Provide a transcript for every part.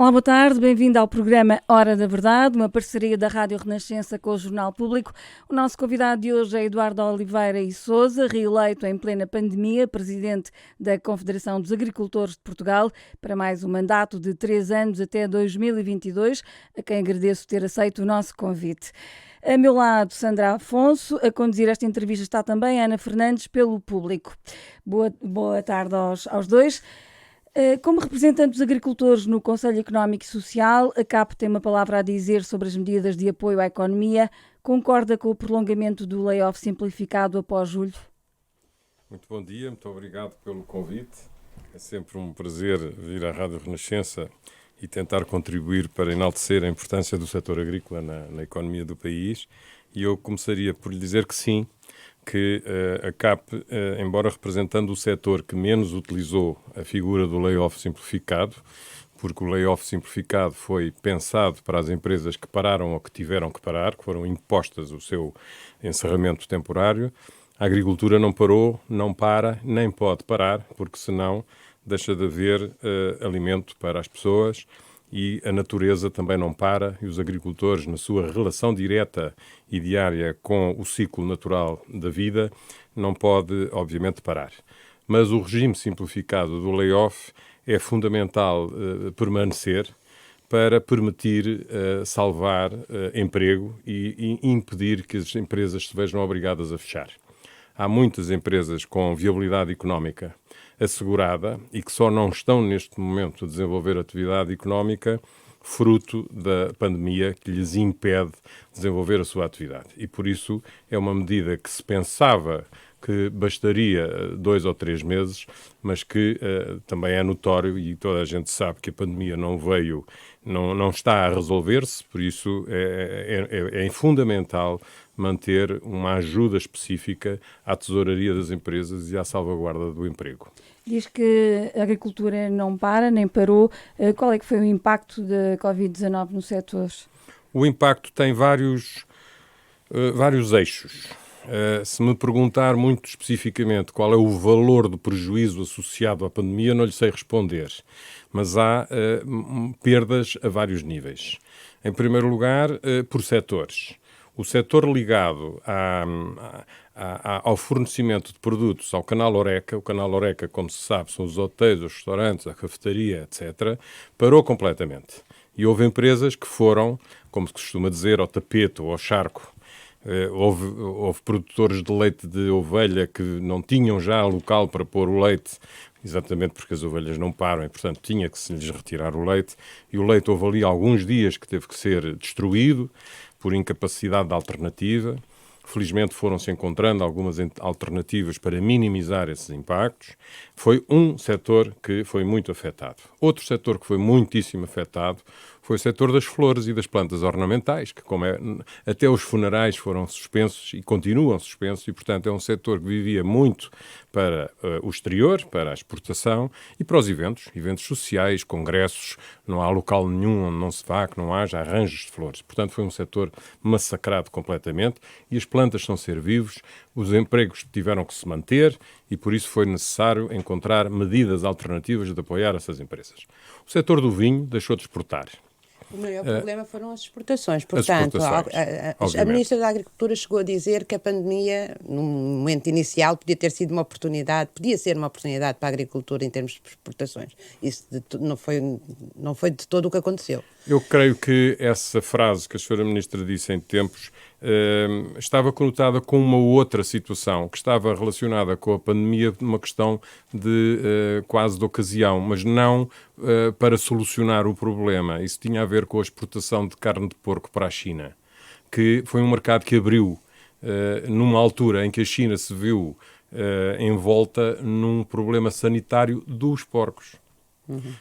Olá, boa tarde, bem-vindo ao programa Hora da Verdade, uma parceria da Rádio Renascença com o Jornal Público. O nosso convidado de hoje é Eduardo Oliveira e Sousa, reeleito em plena pandemia, presidente da Confederação dos Agricultores de Portugal, para mais um mandato de 3 anos até 2022, a quem agradeço ter aceito o nosso convite. A meu lado, Sandra Afonso. A conduzir esta entrevista está também Ana Fernandes, pelo Público. Boa tarde aos dois. Como representante dos agricultores no Conselho Económico e Social, a CAP tem uma palavra a dizer sobre as medidas de apoio à economia. Concorda com o prolongamento do layoff simplificado após julho? Muito bom dia, muito obrigado pelo convite. É sempre um prazer vir à Rádio Renascença e tentar contribuir para enaltecer a importância do setor agrícola na economia do país. E eu começaria por lhe dizer que sim, que a CAP, embora representando o setor que menos utilizou a figura do layoff simplificado, porque o layoff simplificado foi pensado para as empresas que pararam ou que tiveram que parar, que foram impostas o seu encerramento temporário, a agricultura não parou, não para, nem pode parar, porque senão deixa de haver alimento para as pessoas. E a natureza também não para, e os agricultores, na sua relação direta e diária com o ciclo natural da vida, não pode, obviamente, parar. Mas o regime simplificado do layoff é fundamental permanecer para permitir salvar emprego e impedir que as empresas se vejam obrigadas a fechar. Há muitas empresas com viabilidade económica assegurada e que só não estão neste momento a desenvolver atividade económica fruto da pandemia que lhes impede desenvolver a sua atividade. E por isso é uma medida que se pensava que bastaria 2 ou 3 meses, mas que também é notório e toda a gente sabe que a pandemia não está a resolver-se, por isso é fundamental manter uma ajuda específica à tesouraria das empresas e à salvaguarda do emprego. Diz que a agricultura não para, nem parou. Qual é que foi o impacto da Covid-19 no setor? O impacto tem vários eixos. Se me perguntar muito especificamente qual é o valor do prejuízo associado à pandemia, não lhe sei responder. Mas há perdas a vários níveis. Em primeiro lugar, por setores. O setor ligado ao fornecimento de produtos ao canal Horeca, o canal Horeca, como se sabe, são os hotéis, os restaurantes, a cafetaria, etc., parou completamente. E houve empresas que foram, como se costuma dizer, ao tapete ou ao charco. Houve produtores de leite de ovelha que não tinham já local para pôr o leite, exatamente porque as ovelhas não param e, portanto, tinha que se lhes retirar o leite. E o leite houve ali alguns dias que teve que ser destruído por incapacidade de alternativa. Felizmente foram-se encontrando algumas alternativas para minimizar esses impactos. Foi um setor que foi muito afetado. Outro setor que foi muitíssimo afetado foi o setor das flores e das plantas ornamentais, que até os funerais foram suspensos e continuam suspensos e, portanto, é um setor que vivia muito para o exterior, para a exportação e para os eventos sociais, congressos. Não há local nenhum onde não se vá, que não haja arranjos de flores. Portanto, foi um setor massacrado completamente e as plantas são ser vivos, os empregos tiveram que se manter e por isso foi necessário encontrar medidas alternativas de apoiar essas empresas. O setor do vinho deixou de exportar. O maior problema foram as exportações. Portanto, a Ministra da Agricultura chegou a dizer que a pandemia, no momento inicial, podia ser uma oportunidade para a agricultura em termos de exportações. Isso não foi de todo o que aconteceu. Eu creio que essa frase que a Sra. Ministra disse em tempos estava conotada com uma outra situação que estava relacionada com a pandemia, uma questão de quase de ocasião, mas não para solucionar o problema. Isso tinha a ver com a exportação de carne de porco para a China, que foi um mercado que abriu numa altura em que a China se viu envolta num problema sanitário dos porcos.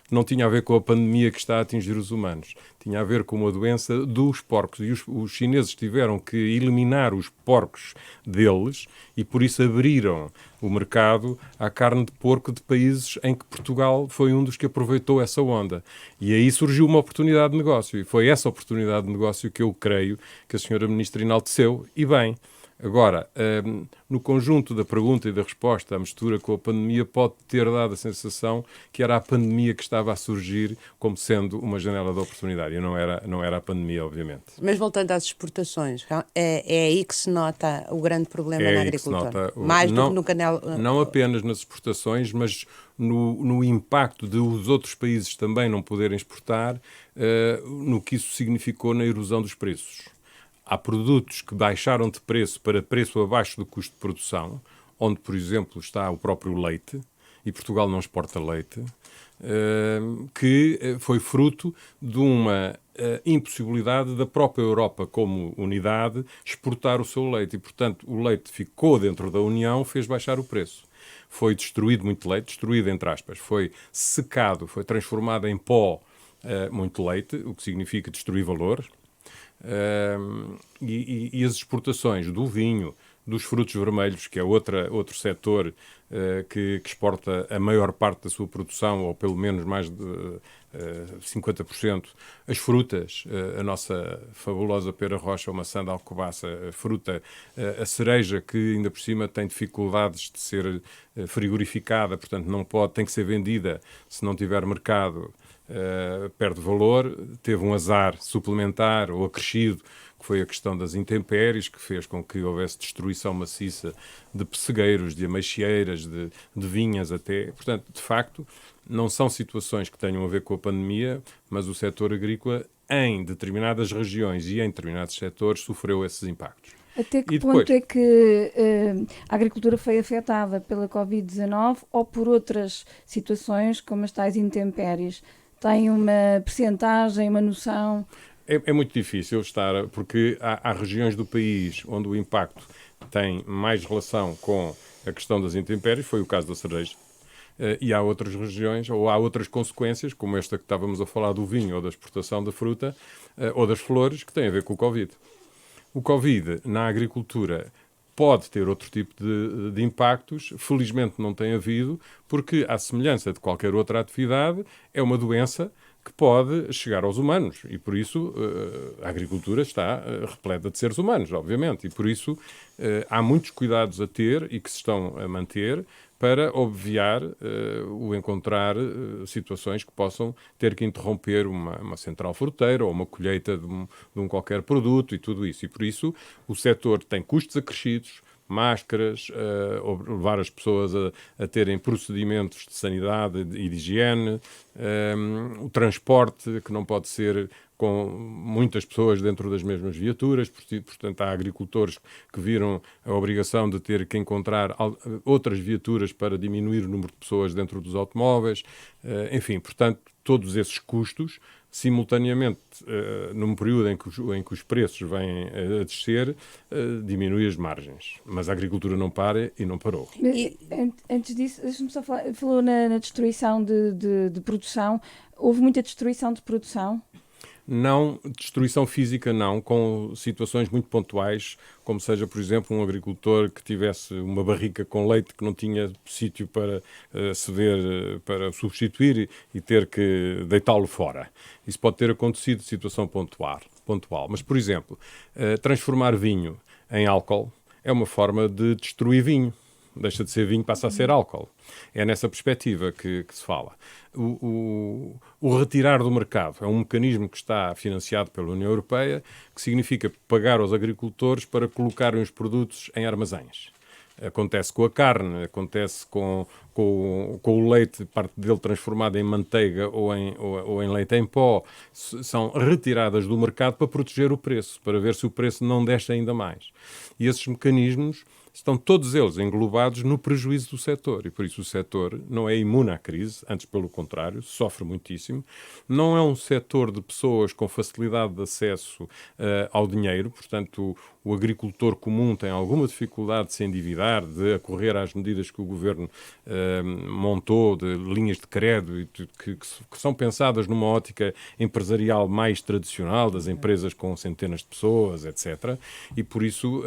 Não tinha a ver com a pandemia que está a atingir os humanos. Tinha a ver com uma doença dos porcos. E os chineses tiveram que eliminar os porcos deles e, por isso, abriram o mercado à carne de porco de países em que Portugal foi um dos que aproveitou essa onda. E aí surgiu uma oportunidade de negócio. E foi essa oportunidade de negócio que eu creio que a Sra. Ministra enalteceu. E bem, Agora, no conjunto da pergunta e da resposta, a mistura com a pandemia pode ter dado a sensação que era a pandemia que estava a surgir como sendo uma janela de oportunidade. E não era a pandemia, obviamente. Mas voltando às exportações, é aí que se nota o grande problema na agricultura? Mais do que no canal... Não apenas nas exportações, mas no impacto de os outros países também não poderem exportar, no que isso significou na erosão dos preços. Há produtos que baixaram de preço para preço abaixo do custo de produção, onde, por exemplo, está o próprio leite, e Portugal não exporta leite, que foi fruto de uma impossibilidade da própria Europa, como unidade, exportar o seu leite. E, portanto, o leite ficou dentro da União, fez baixar o preço. Foi destruído muito leite, destruído entre aspas, foi secado, foi transformado em pó muito leite, o que significa destruir valor. E as exportações do vinho, dos frutos vermelhos, que é outro setor que exporta a maior parte da sua produção, ou pelo menos mais de 50%. As frutas, a nossa fabulosa pera rocha, a maçã de Alcobaça, a fruta, a cereja, que ainda por cima tem dificuldades de ser frigorificada, portanto tem que ser vendida se não tiver mercado. Perde valor, teve um azar suplementar ou acrescido, que foi a questão das intempéries, que fez com que houvesse destruição maciça de pessegueiros, de ameixieiras, de vinhas até. Portanto, de facto, não são situações que tenham a ver com a pandemia, mas o setor agrícola, em determinadas regiões e em determinados setores, sofreu esses impactos. Até que ponto é que a agricultura foi afetada pela Covid-19 ou por outras situações, como as tais intempéries? Tem uma percentagem, uma noção? É muito difícil estar, porque há regiões do país onde o impacto tem mais relação com a questão das intempéries, foi o caso da cereja, e há outras regiões, ou há outras consequências, como esta que estávamos a falar do vinho, ou da exportação da fruta, ou das flores, que têm a ver com o Covid. O Covid, na agricultura, pode ter outro tipo de impactos, felizmente não tem havido, porque, à semelhança de qualquer outra atividade, é uma doença que pode chegar aos humanos e, por isso, a agricultura está repleta de seres humanos, obviamente, e, por isso, há muitos cuidados a ter e que se estão a manter para obviar o encontrar situações que possam ter que interromper uma central fruteira ou uma colheita de um qualquer produto e tudo isso. E, por isso, o setor tem custos acrescidos, máscaras, levar as pessoas a terem procedimentos de sanidade e de higiene, o transporte, que não pode ser com muitas pessoas dentro das mesmas viaturas, portanto há agricultores que viram a obrigação de ter que encontrar outras viaturas para diminuir o número de pessoas dentro dos automóveis, enfim, portanto todos esses custos, simultaneamente, num período em que os preços vêm a descer, diminui as margens. Mas a agricultura não para e não parou. Antes disso, deixa-me só falar, falou na destruição de produção. Houve muita destruição de produção? Não, destruição física não, com situações muito pontuais, como seja, por exemplo, um agricultor que tivesse uma barrica com leite que não tinha sítio para ceder, para substituir e ter que deitá-lo fora. Isso pode ter acontecido, situação pontual. Mas, por exemplo, transformar vinho em álcool é uma forma de destruir vinho. Deixa de ser vinho, passa a ser álcool. É nessa perspectiva que se fala. O retirar do mercado é um mecanismo que está financiado pela União Europeia, que significa pagar aos agricultores para colocarem os produtos em armazéns. Acontece com a carne, acontece com o leite, parte dele transformado em manteiga ou em leite em pó. São retiradas do mercado para proteger o preço, para ver se o preço não desce ainda mais. E esses mecanismos estão todos eles englobados no prejuízo do setor e por isso o setor não é imune à crise, antes pelo contrário, sofre muitíssimo. Não é um setor de pessoas com facilidade de acesso ao dinheiro, portanto o agricultor comum tem alguma dificuldade de se endividar, de acorrer às medidas que o governo montou, de linhas de crédito que são pensadas numa ótica empresarial mais tradicional, das empresas com centenas de pessoas, etc. E por isso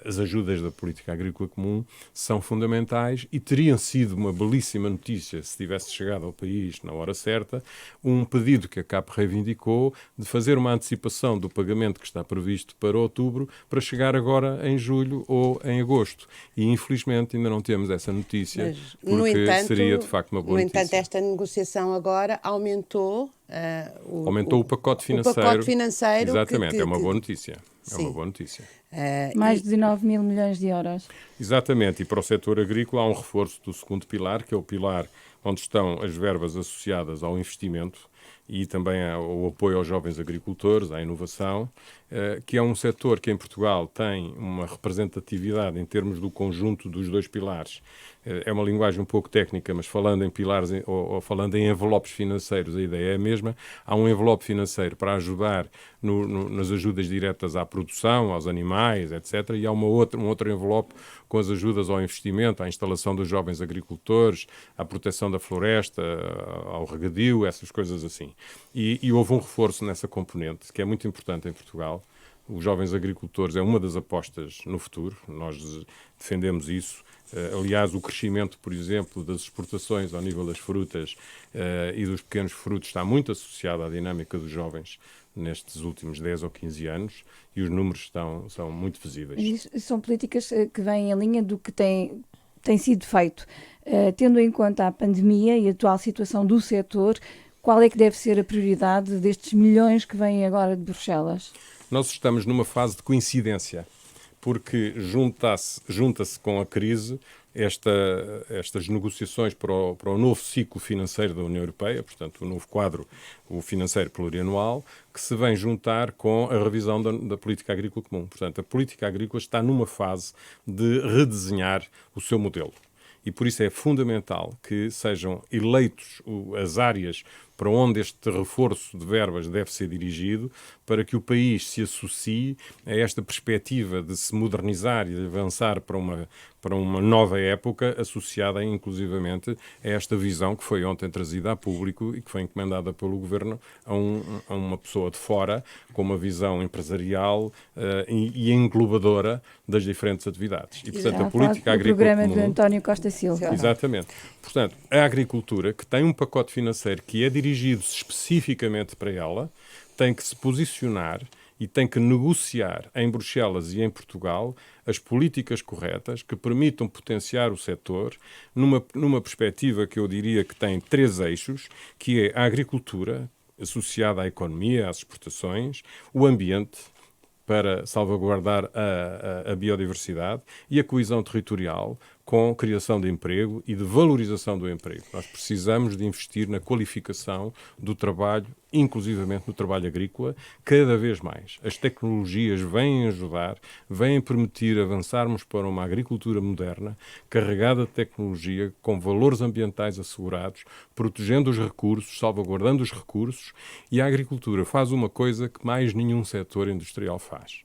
as ajudas ajudas da política agrícola comum são fundamentais e teriam sido uma belíssima notícia se tivesse chegado ao país na hora certa um pedido que a CAP reivindicou de fazer uma antecipação do pagamento que está previsto para outubro para chegar agora em julho ou em agosto. E infelizmente ainda não temos essa notícia, porque seria de facto uma boa notícia. No entanto, esta negociação agora aumentou o pacote financeiro. O pacote financeiro. Exatamente, é uma boa notícia. É uma boa notícia. Mais de 19 mil milhões de euros. Exatamente, e para o setor agrícola há um reforço do segundo pilar, que é o pilar onde estão as verbas associadas ao investimento e também ao apoio aos jovens agricultores, à inovação, que é um setor que em Portugal tem uma representatividade em termos do conjunto dos dois pilares. É uma linguagem um pouco técnica, mas falando em pilares ou falando em envelopes financeiros, a ideia é a mesma. Há um envelope financeiro para ajudar nas ajudas diretas à produção, aos animais, etc. E há um outro envelope com as ajudas ao investimento, à instalação dos jovens agricultores, à proteção da floresta, ao regadio, essas coisas assim. E houve um reforço nessa componente, que é muito importante em Portugal. Os jovens agricultores é uma das apostas no futuro, nós defendemos isso. Aliás, o crescimento, por exemplo, das exportações ao nível das frutas e dos pequenos frutos está muito associado à dinâmica dos jovens nestes últimos 10 ou 15 anos e os números são muito visíveis. E são políticas que vêm em linha do que tem sido feito. Tendo em conta a pandemia e a atual situação do setor, qual é que deve ser a prioridade destes milhões que vêm agora de Bruxelas? Nós estamos numa fase de coincidência, porque junta-se com a crise estas negociações para o novo ciclo financeiro da União Europeia, portanto, o novo quadro o financeiro plurianual, que se vem juntar com a revisão da política agrícola comum. Portanto, a política agrícola está numa fase de redesenhar o seu modelo. E por isso é fundamental que sejam eleitos as áreas para onde este reforço de verbas deve ser dirigido, para que o país se associe a esta perspectiva de se modernizar e de avançar para uma nova época, associada inclusivamente a esta visão que foi ontem trazida a público e que foi encomendada pelo Governo a uma pessoa de fora, com uma visão empresarial e englobadora das diferentes atividades. E, portanto, a política agrícola comum... O programa de António Costa Silva. Exatamente. Portanto, a agricultura, que tem um pacote financeiro que é dirigido especificamente para ela, tem que se posicionar e tem que negociar em Bruxelas e em Portugal as políticas corretas que permitam potenciar o setor numa perspectiva que eu diria que tem 3 eixos, que é a agricultura, associada à economia, às exportações, o ambiente, para salvaguardar a biodiversidade, e a coesão territorial, com criação de emprego e de valorização do emprego. Nós precisamos de investir na qualificação do trabalho, inclusivamente no trabalho agrícola, cada vez mais. As tecnologias vêm ajudar, vêm permitir avançarmos para uma agricultura moderna, carregada de tecnologia, com valores ambientais assegurados, protegendo os recursos, salvaguardando os recursos, e a agricultura faz uma coisa que mais nenhum setor industrial faz.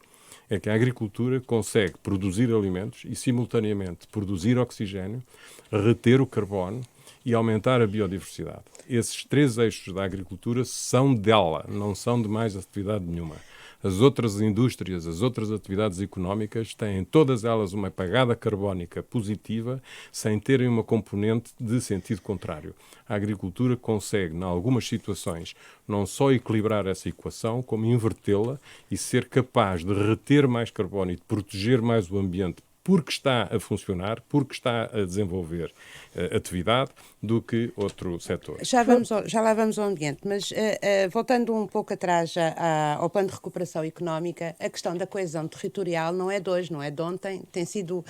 É que a agricultura consegue produzir alimentos e, simultaneamente, produzir oxigênio, reter o carbono e aumentar a biodiversidade. Esses 3 eixos da agricultura são dela, não são de mais atividade nenhuma. As outras indústrias, as outras atividades económicas têm todas elas uma pegada carbónica positiva, sem terem uma componente de sentido contrário. A agricultura consegue, em algumas situações, não só equilibrar essa equação, como invertê-la e ser capaz de reter mais carbono e de proteger mais o ambiente, porque está a funcionar, porque está a desenvolver atividade, do que outro setor. Já lá vamos ao ambiente, mas voltando um pouco atrás ao plano de recuperação económica, a questão da coesão territorial não é de hoje, não é de ontem, tem sido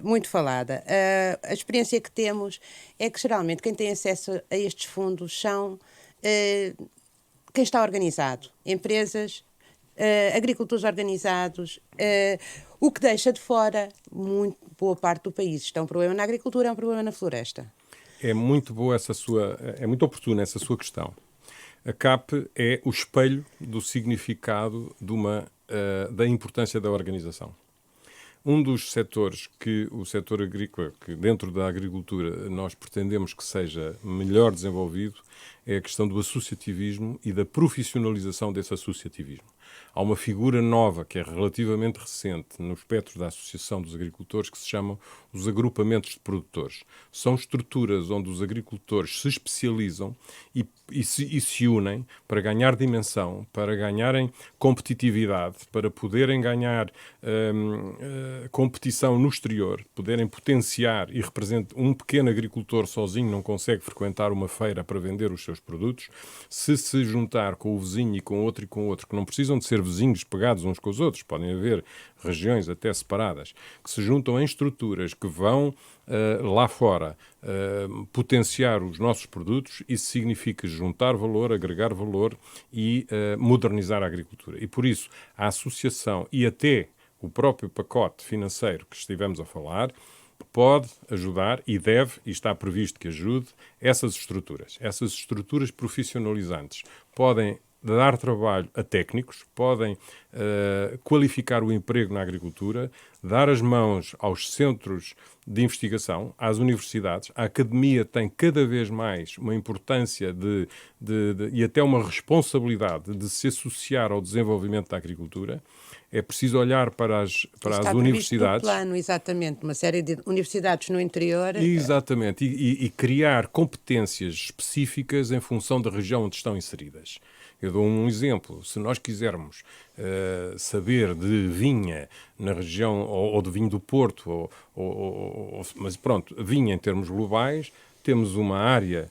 muito falada. A experiência que temos é que, geralmente, quem tem acesso a estes fundos são quem está organizado, empresas, agricultores organizados, o que deixa de fora muito boa parte do país. Isto é um problema na agricultura, é um problema na floresta. É muito boa é muito oportuna essa sua questão. A CAP é o espelho do significado da importância da organização. Um dos setores que o setor agrícola, que dentro da agricultura nós pretendemos que seja melhor desenvolvido, é a questão do associativismo e da profissionalização desse associativismo. Há uma figura nova, que é relativamente recente, no espectro da Associação dos Agricultores, que se chamam os agrupamentos de produtores. São estruturas onde os agricultores se especializam e se unem para ganhar dimensão, para ganharem competitividade, para poderem ganhar competição no exterior, poderem potenciar e representar. Um pequeno agricultor sozinho não consegue frequentar uma feira para vender os seus produtos. Se juntar com o vizinho e com outro, que não precisam de ser vizinhos pegados uns com os outros, podem haver regiões até separadas, que se juntam em estruturas que vão lá fora potenciar os nossos produtos. Isso significa juntar valor, agregar valor e modernizar a agricultura. E por isso a associação e até o próprio pacote financeiro que estivemos a falar pode ajudar e deve, e está previsto que ajude, essas estruturas. Essas estruturas profissionalizantes podem dar trabalho a técnicos, podem qualificar o emprego na agricultura, dar as mãos aos centros de investigação, às universidades. A academia tem cada vez mais uma importância e até uma responsabilidade de se associar ao desenvolvimento da agricultura. É preciso olhar para as universidades. No plano, exatamente, uma série de universidades no interior. Exatamente, e criar competências específicas em função da região onde estão inseridas. Eu dou um exemplo. Se nós quisermos saber de vinha na região, ou de vinho do Porto, mas pronto, vinha em termos globais, temos uma área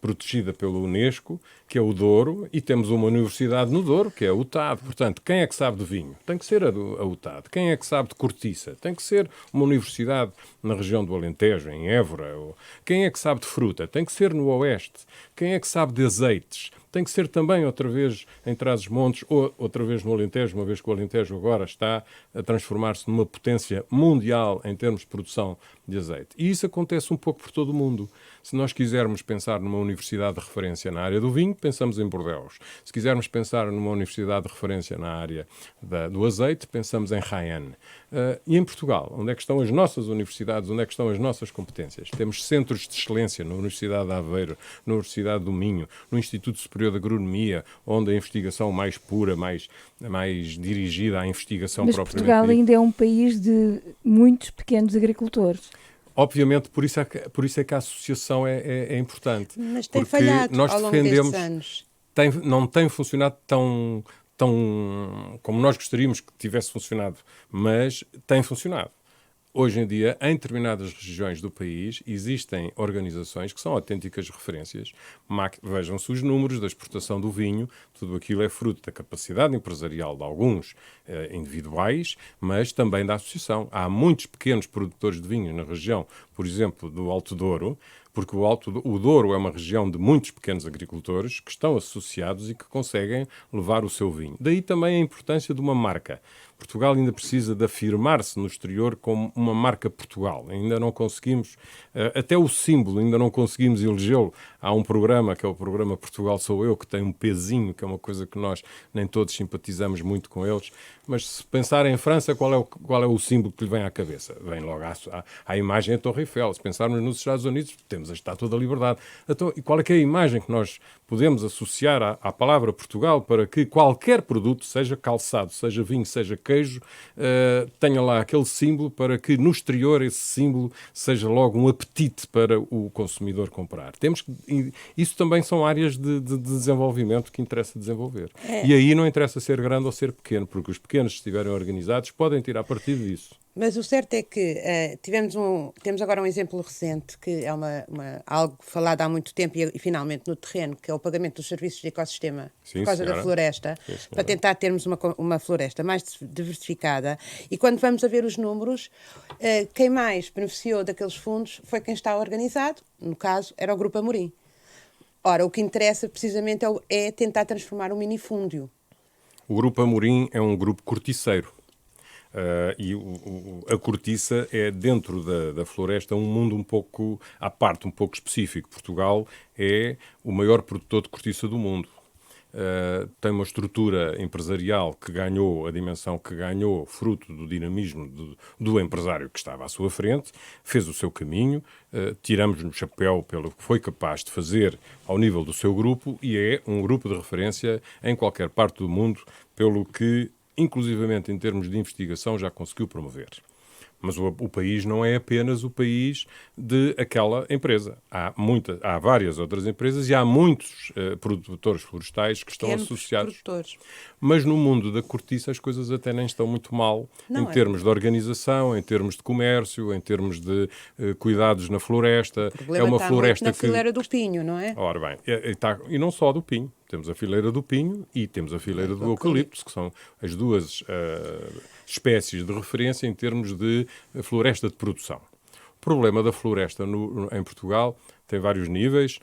protegida pela Unesco, que é o Douro, e temos uma universidade no Douro, que é a UTAD. Portanto, quem é que sabe de vinho? Tem que ser a UTAD. Quem é que sabe de cortiça? Tem que ser uma universidade na região do Alentejo, em Évora. Quem é que sabe de fruta? Tem que ser no Oeste. Quem é que sabe de azeites? Tem que ser também outra vez em Trás-os-Montes ou outra vez no Alentejo, uma vez que o Alentejo agora está a transformar-se numa potência mundial em termos de produção de azeite. E isso acontece um pouco por todo o mundo. Se nós quisermos pensar numa universidade de referência na área do vinho, pensamos em Bordeaux. Se quisermos pensar numa universidade de referência na área do azeite, pensamos em Jaén. E em Portugal, onde é que estão as nossas universidades, onde é que estão as nossas competências? Temos centros de excelência na Universidade de Aveiro, na Universidade do Minho, no Instituto Superior de Agronomia, onde a investigação mais pura, mais dirigida à investigação propriamente. Mas Portugal ainda é um país de muitos pequenos agricultores. Obviamente, por isso é que a associação é importante. Mas tem falhado nós ao longo destes anos. Não tem funcionado tão como nós gostaríamos que tivesse funcionado, mas tem funcionado. Hoje em dia, em determinadas regiões do país, existem organizações que são autênticas referências. Vejam-se os números da exportação do vinho. Tudo aquilo é fruto da capacidade empresarial de alguns individuais, mas também da associação. Há muitos pequenos produtores de vinho na região, por exemplo, do Alto Douro, porque o Douro é uma região de muitos pequenos agricultores que estão associados e que conseguem levar o seu vinho. Daí também a importância de uma marca. Portugal ainda precisa de afirmar-se no exterior como uma marca Portugal. Ainda não conseguimos, até o símbolo, ainda não conseguimos elegê-lo. Há um programa, que é o programa Portugal Sou Eu, que tem um pezinho, que é uma coisa que nós nem todos simpatizamos muito com eles. Mas se pensarem em França, qual é o símbolo que lhe vem à cabeça? Vem logo à imagem da Torre Eiffel. Se pensarmos nos Estados Unidos, temos a Estátua da Liberdade. Então, e qual é que é a imagem que nós podemos associar à palavra Portugal para que qualquer produto, seja calçado, seja vinho, seja queijo, tenha lá aquele símbolo para que no exterior esse símbolo seja logo um apetite para o consumidor comprar. Isso também são áreas de desenvolvimento que interessa desenvolver. E aí não interessa ser grande ou ser pequeno, porque os pequenos, se estiverem organizados, podem tirar partido disso. Mas o certo é que temos agora um exemplo recente, que é algo falado há muito tempo e finalmente no terreno, que é o pagamento dos serviços de ecossistema por causa da floresta, para tentar termos uma floresta mais diversificada. E quando vamos a ver os números, quem mais beneficiou daqueles fundos foi quem está organizado, no caso era o Grupo Amorim. Ora, o que interessa precisamente é tentar transformar um minifúndio. O Grupo Amorim é um grupo corticeiro. E a cortiça é, dentro da floresta, um mundo um pouco à parte, um pouco específico. Portugal é o maior produtor de cortiça do mundo. tem uma estrutura empresarial que ganhou a dimensão que ganhou, fruto do dinamismo do empresário que estava à sua frente, fez o seu caminho, tiramos no chapéu pelo que foi capaz de fazer ao nível do seu grupo e é um grupo de referência em qualquer parte do mundo, pelo que, inclusivamente em termos de investigação, já conseguiu promover. Mas o país não é apenas o país de aquela empresa. Há várias outras empresas e há muitos produtores florestais que estão associados. Produtores. Mas no mundo da cortiça as coisas até nem estão muito mal, em termos de organização, em termos de comércio, em termos de cuidados na floresta. É uma floresta na fileira do pinho, não é? Ora bem, e não só do pinho. Temos a fileira do pinho e temos a fileira do eucalipto, que são as duas espécies de referência em termos de floresta de produção. O problema da floresta em Portugal tem vários níveis.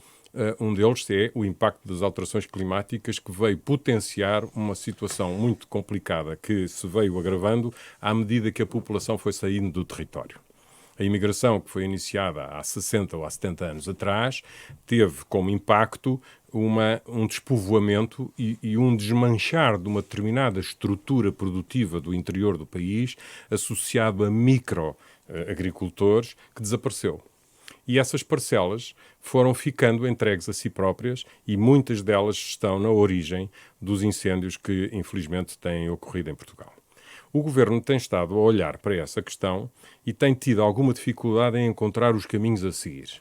Um deles é o impacto das alterações climáticas, que veio potenciar uma situação muito complicada que se veio agravando à medida que a população foi saindo do território. A imigração, que foi iniciada há 60 ou há 70 anos atrás, teve como impacto um despovoamento e um desmanchar de uma determinada estrutura produtiva do interior do país, associado a microagricultores, que desapareceu. E essas parcelas foram ficando entregues a si próprias e muitas delas estão na origem dos incêndios que, infelizmente, têm ocorrido em Portugal. O Governo tem estado a olhar para essa questão e tem tido alguma dificuldade em encontrar os caminhos a seguir.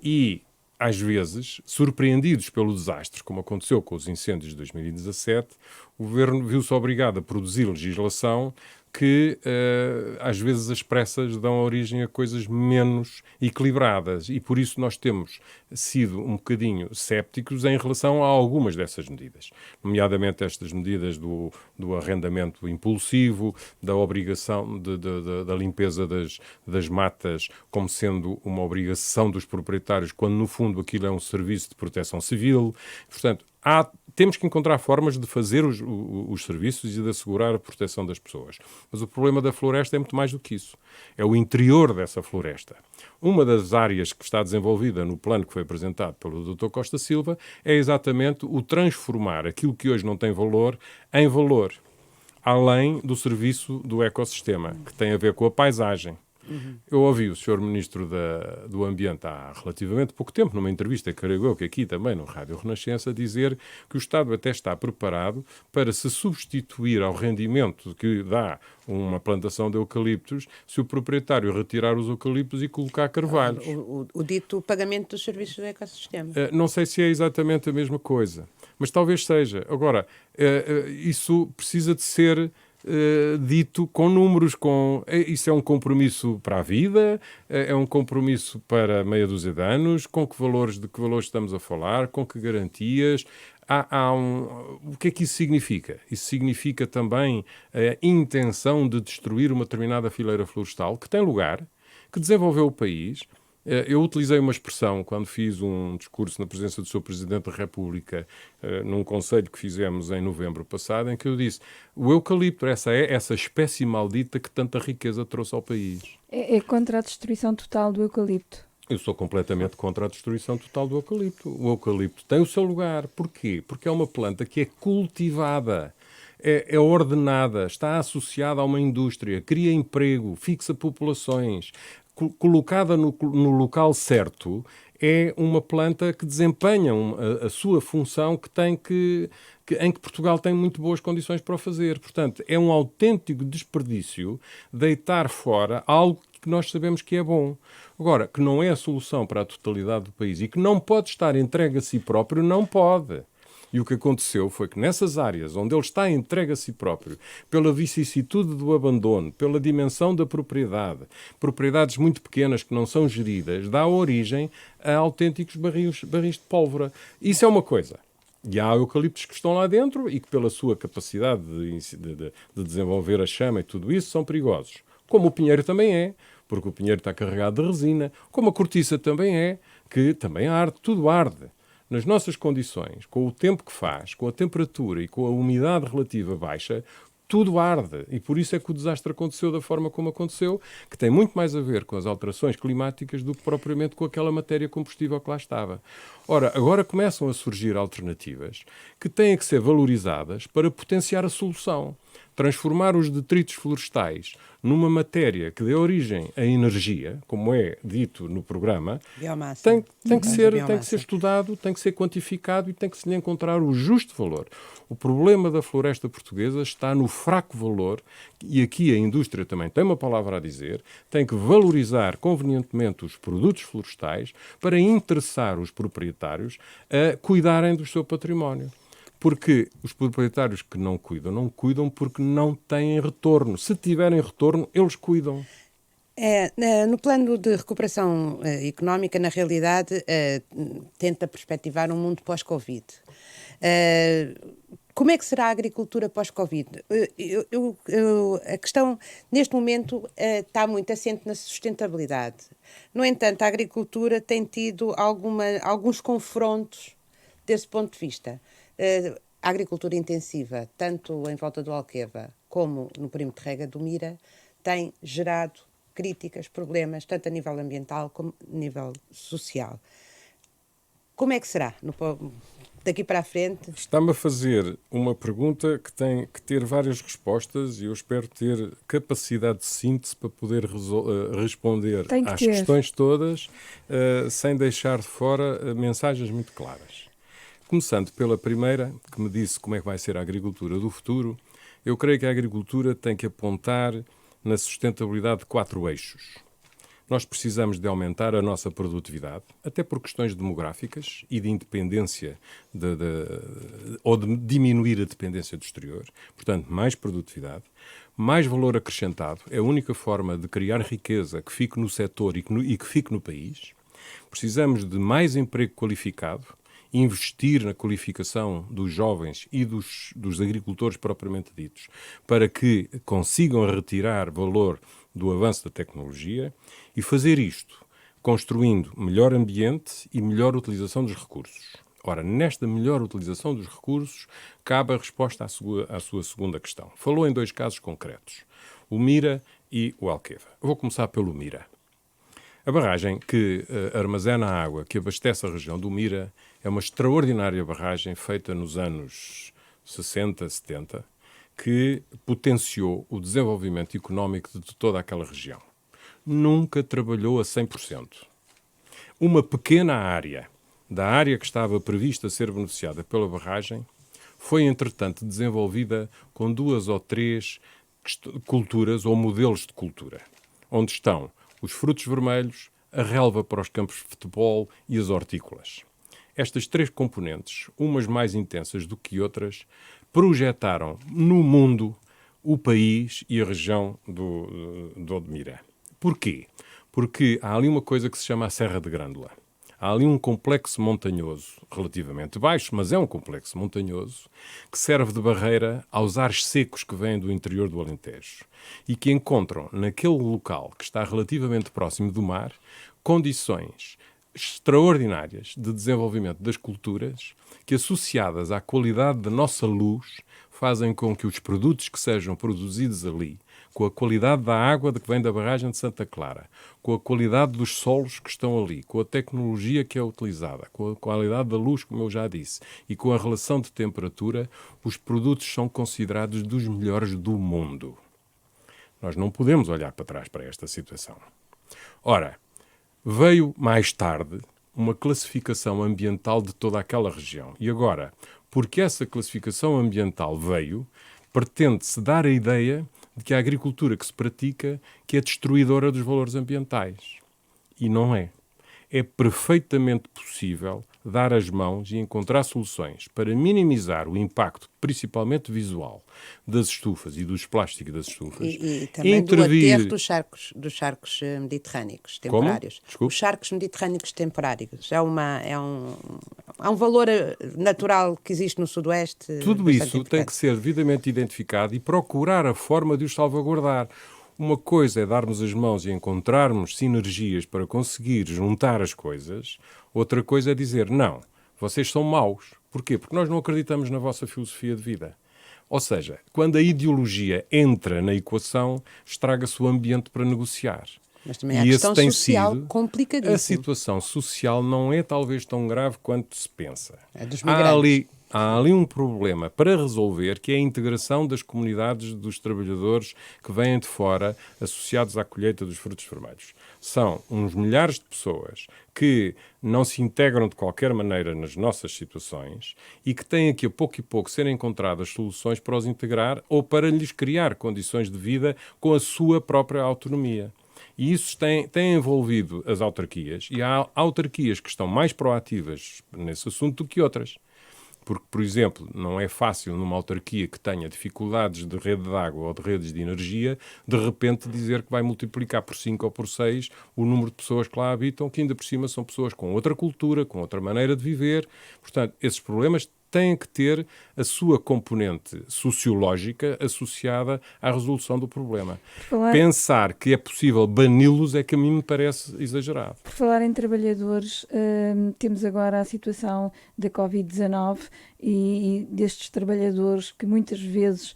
E, às vezes, surpreendidos pelo desastre, como aconteceu com os incêndios de 2017, o Governo viu-se obrigado a produzir legislação que, às vezes, às pressas dão origem a coisas menos equilibradas. E, por isso, nós temos sido um bocadinho cépticos em relação a algumas dessas medidas. Nomeadamente estas medidas do arrendamento impulsivo, da obrigação da limpeza das matas como sendo uma obrigação dos proprietários, quando, no fundo, aquilo é um serviço de proteção civil. Portanto, temos que encontrar formas de fazer os serviços e de assegurar a proteção das pessoas. Mas o problema da floresta é muito mais do que isso. É o interior dessa floresta. Uma das áreas que está desenvolvida no plano que foi apresentado pelo Dr. Costa Silva é exatamente o transformar aquilo que hoje não tem valor em valor, além do serviço do ecossistema, que tem a ver com a paisagem. Eu ouvi o Sr. Ministro do Ambiente há relativamente pouco tempo, numa entrevista, creio eu, que aqui também no Rádio Renascença, dizer que o Estado até está preparado para se substituir ao rendimento que dá uma plantação de eucaliptos se o proprietário retirar os eucaliptos e colocar carvalhos. O dito pagamento dos serviços do ecossistema. Não sei se é exatamente a mesma coisa, mas talvez seja. Agora, isso precisa de ser dito com números, isso é um compromisso para a vida, é um compromisso para meia dúzia de anos, de que valores estamos a falar, com que garantias. O que é que isso significa? Isso significa também a intenção de destruir uma determinada fileira florestal que tem lugar, que desenvolveu o país. Eu utilizei uma expressão quando fiz um discurso na presença do Sr. Presidente da República, num conselho que fizemos em novembro passado, em que eu disse: o eucalipto, essa espécie maldita que tanta riqueza trouxe ao país. É contra a destruição total do eucalipto? Eu sou completamente contra a destruição total do eucalipto. O eucalipto tem o seu lugar. Porquê? Porque é uma planta que é cultivada, é ordenada, está associada a uma indústria, cria emprego, fixa populações. Colocada no local certo, é uma planta que desempenha a sua função em que Portugal tem muito boas condições para o fazer. Portanto, é um autêntico desperdício deitar fora algo que nós sabemos que é bom. Agora, que não é a solução para a totalidade do país e que não pode estar entregue a si próprio, não pode. E o que aconteceu foi que nessas áreas onde ele está entregue a si próprio, pela vicissitude do abandono, pela dimensão da propriedade, propriedades muito pequenas que não são geridas, dá origem a autênticos barris de pólvora. Isso é uma coisa. E há eucaliptos que estão lá dentro e que, pela sua capacidade de desenvolver a chama e tudo isso, são perigosos. Como o pinheiro também é, porque o pinheiro está carregado de resina, como a cortiça também é, que também arde, tudo arde. Nas nossas condições, com o tempo que faz, com a temperatura e com a umidade relativa baixa, tudo arde. E por isso é que o desastre aconteceu da forma como aconteceu, que tem muito mais a ver com as alterações climáticas do que propriamente com aquela matéria combustível que lá estava. Ora, agora começam a surgir alternativas que têm que ser valorizadas para potenciar a solução. Transformar os detritos florestais numa matéria que dê origem à energia, como é dito no programa, tem que ser estudado, tem que ser quantificado e tem que se lhe encontrar o justo valor. O problema da floresta portuguesa está no fraco valor, e aqui a indústria também tem uma palavra a dizer, tem que valorizar convenientemente os produtos florestais para interessar os proprietários a cuidarem do seu património. Porque os proprietários que não cuidam porque não têm retorno. Se tiverem retorno, eles cuidam. No plano de recuperação económica, na realidade, tenta perspectivar um mundo pós-Covid. Como é que será a agricultura pós-Covid? A questão, neste momento, está muito assente na sustentabilidade. No entanto, a agricultura tem tido alguns confrontos desse ponto de vista. A agricultura intensiva, tanto em volta do Alqueva como no perímetro de rega do Mira, tem gerado críticas, problemas, tanto a nível ambiental como a nível social. Como é que será daqui para a frente? Está-me a fazer uma pergunta que tem que ter várias respostas e eu espero ter capacidade de síntese para poder responder às questões todas sem deixar de fora mensagens muito claras. Começando pela primeira, que me disse como é que vai ser a agricultura do futuro, eu creio que a agricultura tem que apontar na sustentabilidade de 4 eixos. Nós precisamos de aumentar a nossa produtividade, até por questões demográficas e de independência, ou de diminuir a dependência do exterior. Portanto, mais produtividade, mais valor acrescentado. É a única forma de criar riqueza que fique no setor e que fique no país. Precisamos de mais emprego qualificado, investir na qualificação dos jovens e dos agricultores propriamente ditos, para que consigam retirar valor do avanço da tecnologia e fazer isto construindo melhor ambiente e melhor utilização dos recursos. Ora, nesta melhor utilização dos recursos, cabe a resposta à sua segunda questão. Falou em 2 casos concretos, o Mira e o Alqueva. Eu vou começar pelo Mira. A barragem que armazena a água que abastece a região do Mira é uma extraordinária barragem feita nos anos 60, 70, que potenciou o desenvolvimento económico de toda aquela região. Nunca trabalhou a 100%. Uma pequena área da área que estava prevista ser beneficiada pela barragem foi, entretanto, desenvolvida com 2 ou 3 culturas ou modelos de cultura, onde estão os frutos vermelhos, a relva para os campos de futebol e as hortícolas. Estas 3 componentes, umas mais intensas do que outras, projetaram no mundo o país e a região do Odmira. Porquê? Porque há ali uma coisa que se chama a Serra de Grândola. Há ali um complexo montanhoso, relativamente baixo, mas é um complexo montanhoso, que serve de barreira aos ares secos que vêm do interior do Alentejo e que encontram, naquele local que está relativamente próximo do mar, condições extraordinárias de desenvolvimento das culturas que, associadas à qualidade da nossa luz, fazem com que os produtos que sejam produzidos ali, com a qualidade da água que vem da barragem de Santa Clara, com a qualidade dos solos que estão ali, com a tecnologia que é utilizada, com a qualidade da luz, como eu já disse, e com a relação de temperatura, os produtos são considerados dos melhores do mundo. Nós não podemos olhar para trás para esta situação. Ora, veio mais tarde uma classificação ambiental de toda aquela região. E agora, porque essa classificação ambiental veio, pretende-se dar a ideia de que a agricultura que se pratica que é destruidora dos valores ambientais. E não é. É perfeitamente possível dar as mãos e encontrar soluções para minimizar o impacto, principalmente visual, das estufas e dos plásticos das estufas. E também do aterro dos charcos mediterrâneos temporários. Como? Os charcos mediterrâneos temporários. É um valor natural que existe no Sudoeste. Tudo isso tem que ser devidamente identificado e procurar a forma de os salvaguardar. Uma coisa é darmos as mãos e encontrarmos sinergias para conseguir juntar as coisas. Outra coisa é dizer, não, vocês são maus. Porquê? Porque nós não acreditamos na vossa filosofia de vida. Ou seja, quando a ideologia entra na equação, estraga-se o ambiente para negociar. Mas também há a questão social complicadíssima. A situação social não é talvez tão grave quanto se pensa. É dos migrantes. Há ali um problema para resolver, que é a integração das comunidades dos trabalhadores que vêm de fora associados à colheita dos frutos vermelhos. São uns milhares de pessoas que não se integram de qualquer maneira nas nossas situações e que têm que a pouco e pouco ser encontradas soluções para os integrar ou para lhes criar condições de vida com a sua própria autonomia. E isso tem envolvido as autarquias, e há autarquias que estão mais proativas nesse assunto do que outras. Porque, por exemplo, não é fácil numa autarquia que tenha dificuldades de rede de água ou de redes de energia, de repente dizer que vai multiplicar por 5 ou por 6 o número de pessoas que lá habitam, que ainda por cima são pessoas com outra cultura, com outra maneira de viver. Portanto, esses problemas têm que ter a sua componente sociológica associada à resolução do problema. Pensar que é possível bani-los é que a mim me parece exagerado. Por falar em trabalhadores, temos agora a situação da Covid-19 e destes trabalhadores que muitas vezes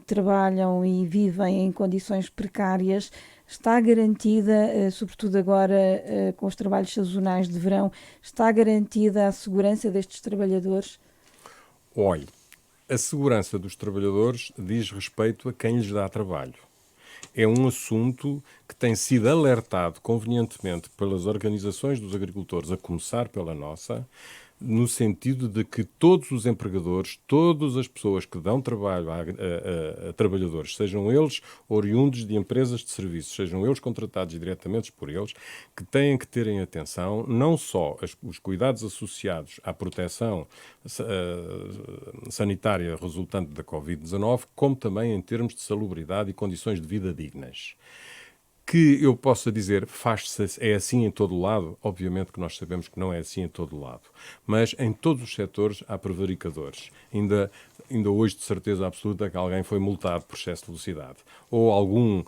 trabalham e vivem em condições precárias. Está garantida, sobretudo agora com os trabalhos sazonais de verão, está garantida a segurança destes trabalhadores? Olhe, a segurança dos trabalhadores diz respeito a quem lhes dá trabalho. É um assunto que tem sido alertado convenientemente pelas organizações dos agricultores, a começar pela nossa, no sentido de que todos os empregadores, todas as pessoas que dão trabalho a trabalhadores, sejam eles oriundos de empresas de serviços, sejam eles contratados diretamente por eles, que têm que ter em atenção não só os cuidados associados à proteção sanitária resultante da Covid-19, como também em termos de salubridade e condições de vida dignas. Que eu possa dizer, é assim em todo o lado, obviamente que nós sabemos que não é assim em todo o lado, mas em todos os setores há prevaricadores. Ainda hoje, de certeza absoluta, que alguém foi multado por excesso de velocidade, ou algum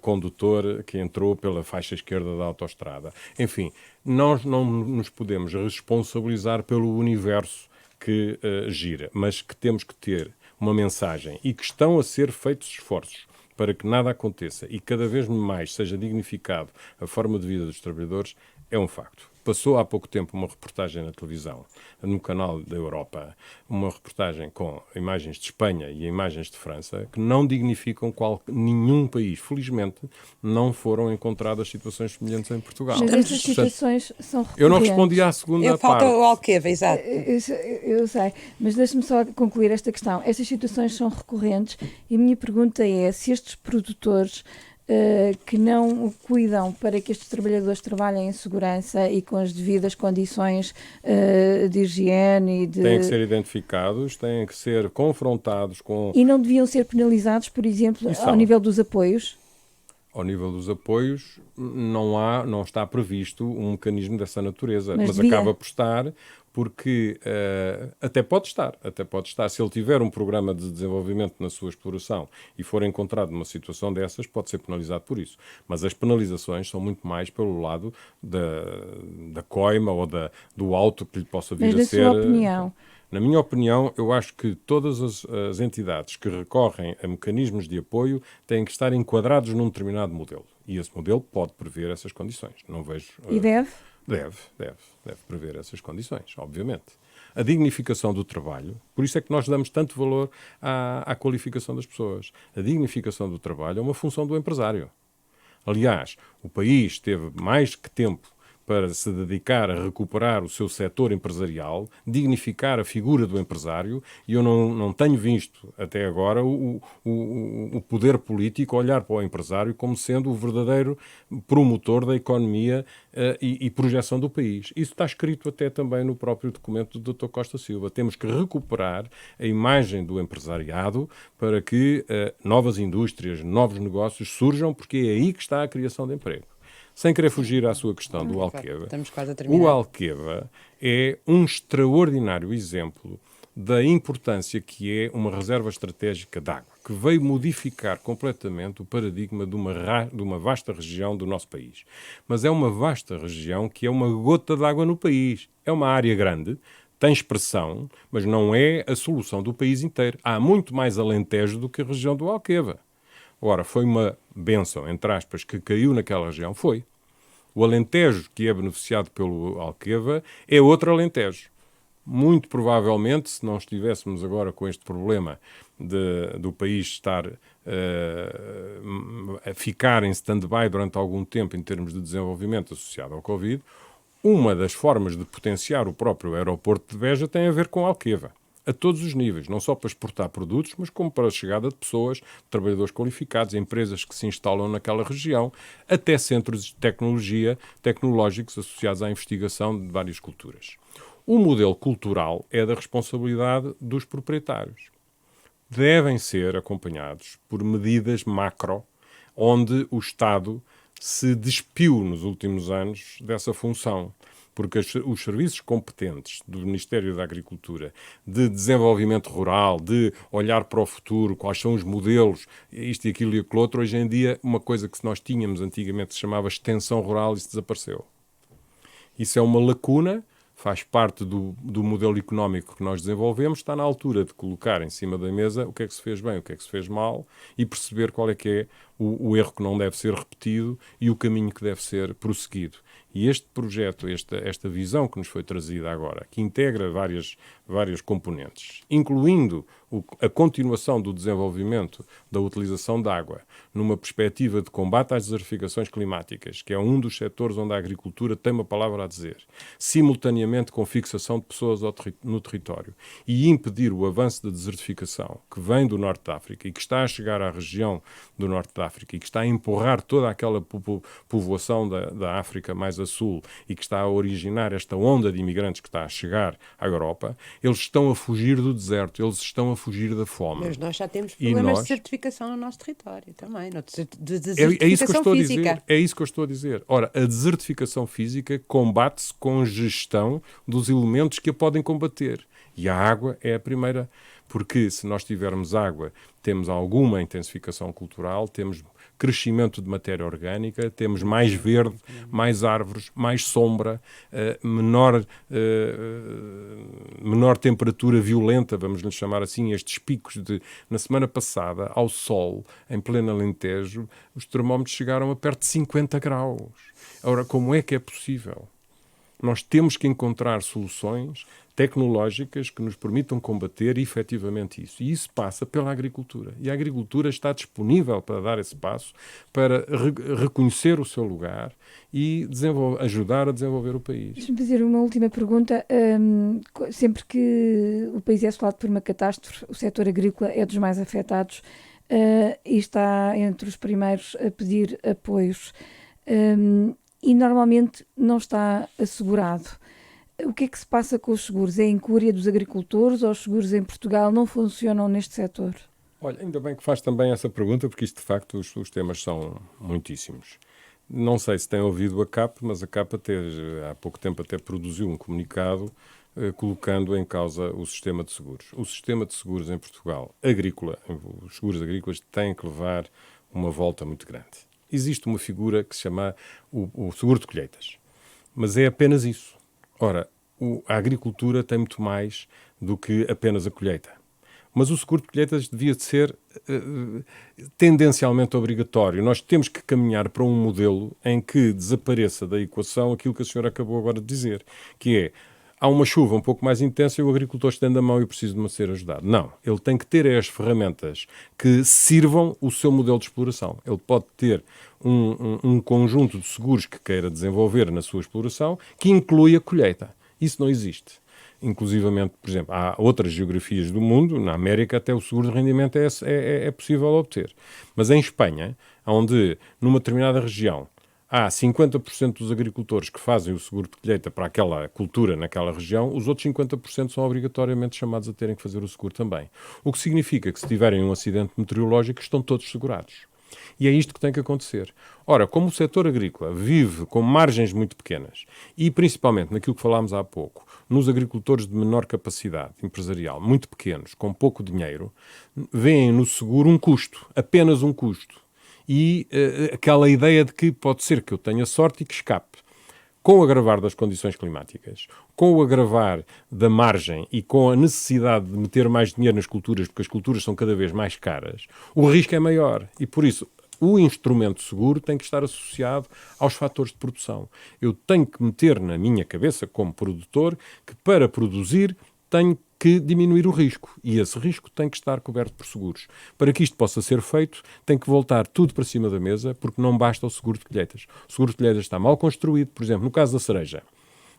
condutor que entrou pela faixa esquerda da autoestrada. Enfim, nós não nos podemos responsabilizar pelo universo que gira, mas que temos que ter uma mensagem e que estão a ser feitos esforços para que nada aconteça e cada vez mais seja dignificado a forma de vida dos trabalhadores, é um facto. Passou há pouco tempo uma reportagem na televisão, no canal da Europa, uma reportagem com imagens de Espanha e imagens de França, que não dignificam nenhum país. Felizmente, não foram encontradas situações semelhantes em Portugal. Mas estas situações são recorrentes. Eu não respondi à segunda parte. Falta o Alqueva, exato. Eu sei, mas deixe-me só concluir esta questão. Estas situações são recorrentes e a minha pergunta é se estes produtores que não cuidam para que estes trabalhadores trabalhem em segurança e com as devidas condições de higiene e de... Têm que ser identificados, têm que ser confrontados com... E não deviam ser penalizados, por exemplo, ao nível dos apoios? Ao nível dos apoios, não está previsto um mecanismo dessa natureza, mas acaba por estar, porque até pode estar. Se ele tiver um programa de desenvolvimento na sua exploração e for encontrado numa situação dessas, pode ser penalizado por isso. Mas as penalizações são muito mais pelo lado da coima ou do auto que lhe possa vir a ser... Mas na sua opinião... Na minha opinião, eu acho que todas as entidades que recorrem a mecanismos de apoio têm que estar enquadrados num determinado modelo. E esse modelo pode prever essas condições. Não vejo... E deve? Deve prever essas condições, obviamente. A dignificação do trabalho, por isso é que nós damos tanto valor à qualificação das pessoas. A dignificação do trabalho é uma função do empresário. Aliás, o país teve mais que tempo para se dedicar a recuperar o seu setor empresarial, dignificar a figura do empresário, e eu não tenho visto até agora o poder político olhar para o empresário como sendo o verdadeiro promotor da economia e projeção do país. Isso está escrito até também no próprio documento do Dr. Costa Silva. Temos que recuperar a imagem do empresariado para que novas indústrias, novos negócios surjam, porque é aí que está a criação de emprego. Sem querer fugir à sua questão do Alqueva, estamos quase a terminar. O Alqueva é um extraordinário exemplo da importância que é uma reserva estratégica de água, que veio modificar completamente o paradigma de uma vasta região do nosso país. Mas é uma vasta região que é uma gota de água no país. É uma área grande, tem expressão, mas não é a solução do país inteiro. Há muito mais Alentejo do que a região do Alqueva. Ora, foi uma bênção, entre aspas, que caiu naquela região? Foi. O Alentejo, que é beneficiado pelo Alqueva, é outro Alentejo. Muito provavelmente, se não estivéssemos agora com este problema do país estar a ficar em stand-by durante algum tempo em termos de desenvolvimento associado ao Covid, uma das formas de potenciar o próprio aeroporto de Beja tem a ver com Alqueva, a todos os níveis, não só para exportar produtos, mas como para a chegada de pessoas, trabalhadores qualificados, empresas que se instalam naquela região, até centros de tecnologia, tecnológicos associados à investigação de várias culturas. O modelo cultural é da responsabilidade dos proprietários. Devem ser acompanhados por medidas macro, onde o Estado se despiu nos últimos anos dessa função, porque os serviços competentes do Ministério da Agricultura, de desenvolvimento rural, de olhar para o futuro, quais são os modelos, isto e aquilo e aquilo outro, hoje em dia, uma coisa que nós tínhamos antigamente se chamava extensão rural, isso desapareceu. Isso é uma lacuna, faz parte do modelo económico que nós desenvolvemos, está na altura de colocar em cima da mesa o que é que se fez bem, o que é que se fez mal e perceber qual é que é o erro que não deve ser repetido e o caminho que deve ser prosseguido. E este projeto, esta visão que nos foi trazida agora, que integra várias componentes, incluindo a continuação do desenvolvimento da utilização de água, numa perspectiva de combate às desertificações climáticas, que é um dos setores onde a agricultura tem uma palavra a dizer, simultaneamente com fixação de pessoas no território, e impedir o avanço da desertificação que vem do Norte da África e que está a chegar à região do Norte da África e que está a empurrar toda aquela povoação da África mais a sul e que está a originar esta onda de imigrantes que está a chegar à Europa, eles estão a fugir do deserto, eles estão a fugir da fome. Mas nós já temos problemas de desertificação no nosso território também, de desertificação é isso que eu estou física. A dizer, é isso que eu estou a dizer. Ora, a desertificação física combate-se com gestão dos elementos que a podem combater. E a água é a primeira, porque se nós tivermos água, temos alguma intensificação cultural, temos crescimento de matéria orgânica, temos mais verde, mais árvores, mais sombra, menor temperatura violenta, vamos lhe chamar assim, estes picos na semana passada, ao sol, em pleno Alentejo, os termómetros chegaram a perto de 50 graus. Ora, como é que é possível? Nós temos que encontrar soluções tecnológicas que nos permitam combater efetivamente isso. E isso passa pela agricultura. E a agricultura está disponível para dar esse passo, para reconhecer o seu lugar e ajudar a desenvolver o país. Deixa-me fazer uma última pergunta. Sempre que o país é assolado por uma catástrofe, o setor agrícola é dos mais afetados e está entre os primeiros a pedir apoios. E normalmente não está assegurado. O que é que se passa com os seguros? É a incúria dos agricultores ou os seguros em Portugal não funcionam neste setor? Olha, ainda bem que faz também essa pergunta, porque isto de facto os temas são muitíssimos. Não sei se têm ouvido a CAP, mas a CAP há pouco tempo até produziu um comunicado colocando em causa o sistema de seguros. O sistema de seguros em Portugal, agrícola, os seguros agrícolas têm que levar uma volta muito grande. Existe uma figura que se chama o seguro de colheitas, mas é apenas isso. Ora, a agricultura tem muito mais do que apenas a colheita. Mas o seguro de colheitas devia de ser tendencialmente obrigatório. Nós temos que caminhar para um modelo em que desapareça da equação aquilo que a senhora acabou agora de dizer, que é, há uma chuva um pouco mais intensa e o agricultor estende a mão e precisa de ser ajudado. Não, ele tem que ter as ferramentas que sirvam o seu modelo de exploração. Ele pode ter um conjunto de seguros que queira desenvolver na sua exploração que inclui a colheita. Isso não existe. Inclusivamente, por exemplo, há outras geografias do mundo, na América até o seguro de rendimento é possível obter. Mas em Espanha, onde numa determinada região há 50% dos agricultores que fazem o seguro de colheita para aquela cultura naquela região, os outros 50% são obrigatoriamente chamados a terem que fazer o seguro também. O que significa que se tiverem um acidente meteorológico estão todos segurados. E é isto que tem que acontecer. Ora, como o setor agrícola vive com margens muito pequenas e principalmente naquilo que falámos há pouco, nos agricultores de menor capacidade empresarial, muito pequenos, com pouco dinheiro, veem no seguro um custo, apenas um custo. E aquela ideia de que pode ser que eu tenha sorte e que escape. com o agravar das condições climáticas, com o agravar da margem e com a necessidade de meter mais dinheiro nas culturas, porque as culturas são cada vez mais caras, o risco é maior. E por isso, o instrumento seguro tem que estar associado aos fatores de produção. Eu tenho que meter na minha cabeça, como produtor, que para produzir tenho que diminuir o risco. E esse risco tem que estar coberto por seguros. Para que isto possa ser feito, tem que voltar tudo para cima da mesa, porque não basta o seguro de colheitas. O seguro de colheitas está mal construído. Por exemplo, no caso da cereja,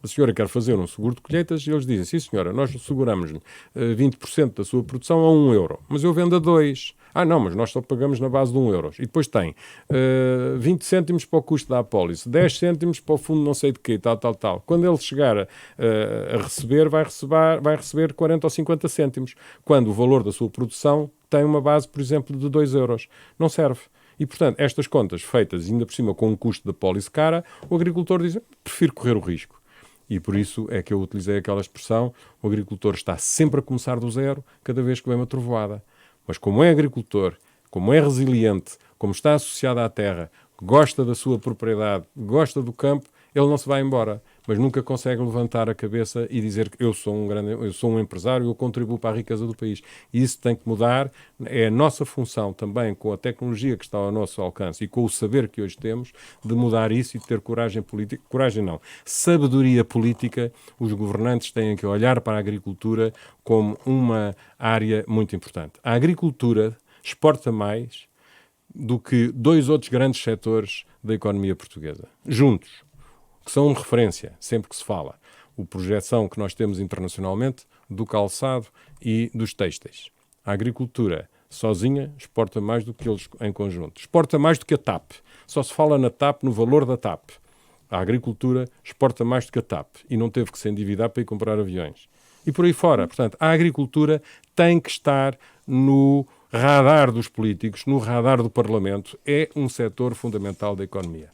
a senhora quer fazer um seguro de colheitas e eles dizem, sim senhora, nós seguramos-lhe 20% da sua produção a 1 euro, mas eu vendo a 2. Ah não, mas nós só pagamos na base de 1 euro. E depois tem 20 cêntimos para o custo da apólice, 10 cêntimos para o fundo não sei de quê, tal. Quando ele chegar a receber, vai receber 40 ou 50 cêntimos, quando o valor da sua produção tem uma base, por exemplo, de 2 euros. Não serve. E, portanto, estas contas feitas ainda por cima com um custo da apólice cara, o agricultor diz, prefiro correr o risco. E por isso é que eu utilizei aquela expressão, o agricultor está sempre a começar do zero, cada vez que vem uma trovoada. Mas como é agricultor, como é resiliente, como está associado à terra, gosta da sua propriedade, gosta do campo, ele não se vai embora, mas nunca consegue levantar a cabeça e dizer que eu sou um empresário, eu contribuo para a riqueza do país. E isso tem que mudar, é a nossa função também, com a tecnologia que está ao nosso alcance e com o saber que hoje temos, de mudar isso e de ter coragem política, sabedoria política. Os governantes têm que olhar para a agricultura como uma área muito importante. A agricultura exporta mais do que 2 outros grandes setores da economia portuguesa, juntos, que são uma referência, sempre que se fala. A projeção que nós temos internacionalmente do calçado e dos têxteis. A agricultura sozinha exporta mais do que eles em conjunto. Exporta mais do que a TAP. Só se fala na TAP, no valor da TAP. A agricultura exporta mais do que a TAP e não teve que se endividar para ir comprar aviões. E por aí fora. Portanto, a agricultura tem que estar no radar dos políticos, no radar do Parlamento. É um setor fundamental da economia.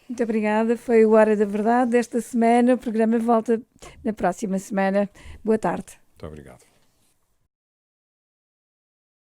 Muito obrigada. Foi o Hora da Verdade desta semana. O programa volta na próxima semana. Boa tarde. Muito obrigado.